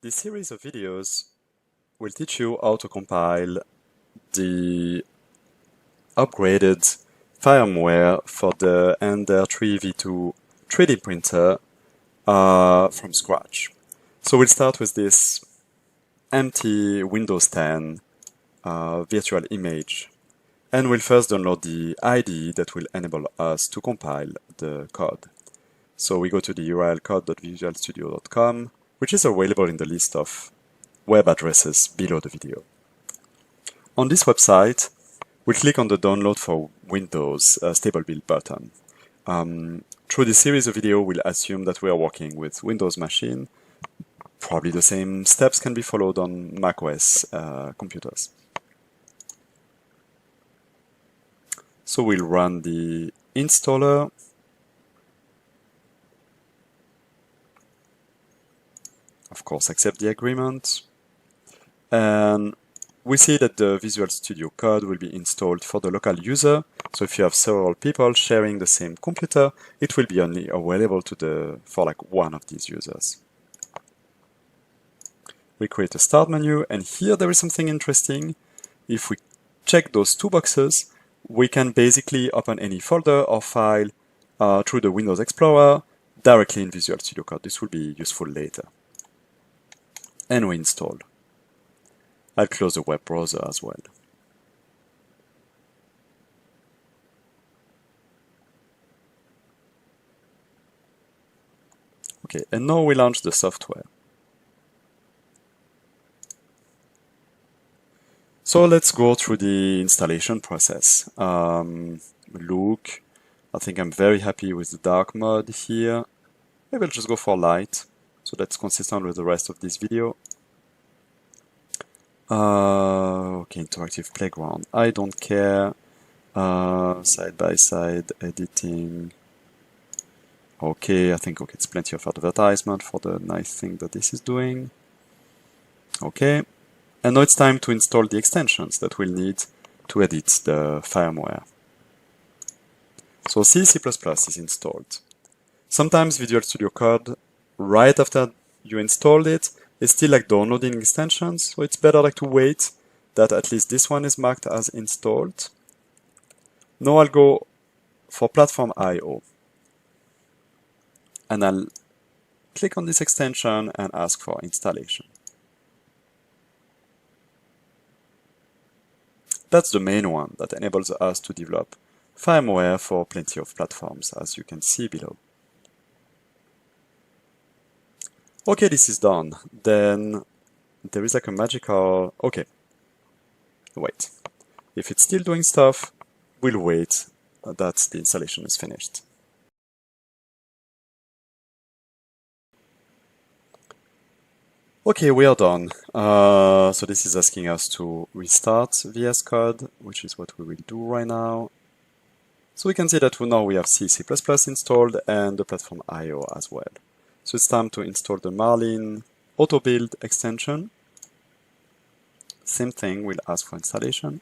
This series of videos will teach you how to compile the upgraded firmware for the Ender 3v2 3D printer from scratch. So we'll start with this empty Windows 10 virtual image, and we'll first download the IDE that will enable us to compile the code. So we go to the URL code.visualstudio.com, which is available in the list of web addresses below the video. On this website, we'll click on the Download for Windows Stable Build button. Through this series of video, we'll assume that we are working with Windows machine. Probably the same steps can be followed on macOS computers. So we'll run the installer. Of course, accept the agreement. And we see that the Visual Studio Code will be installed for the local user. So if you have several people sharing the same computer, it will be only available for like one of these users. We create a start menu, and here there is something interesting. If we check those two boxes, we can basically open any folder or file through the Windows Explorer directly in Visual Studio Code. This will be useful later. And we install. I'll close the web browser as well. Okay, and now we launch the software. So let's go through the installation process. Look, I think I'm very happy with the dark mode here. Maybe I'll just go for light. So that's consistent with the rest of this video. Okay, interactive playground. I don't care. Side-by-side editing. Okay, I think it's plenty of advertisement for the nice thing that this is doing. Okay, and now it's time to install the extensions that we'll need to edit the firmware. So C++ is installed. Sometimes Visual Studio Code, right after you installed it, is still like downloading extensions, so it's better like to wait that at least this one is marked as installed. Now I'll go for PlateformIO, and I'll click on this extension and ask for installation. That's the main one that enables us to develop firmware for plenty of platforms, as you can see below. Okay, this is done. Then there is like a magical... Okay, wait. If it's still doing stuff, we'll wait that the installation is finished. Okay, we are done. So this is asking us to restart VS Code, which is what we will do right now. So we can see that now we have C++ installed and the PlateformIO as well. So it's time to install the Marlin auto build extension. Same thing, we'll ask for installation.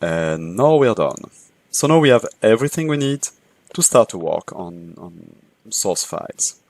And now we're done. So now we have everything we need to start to work on source files.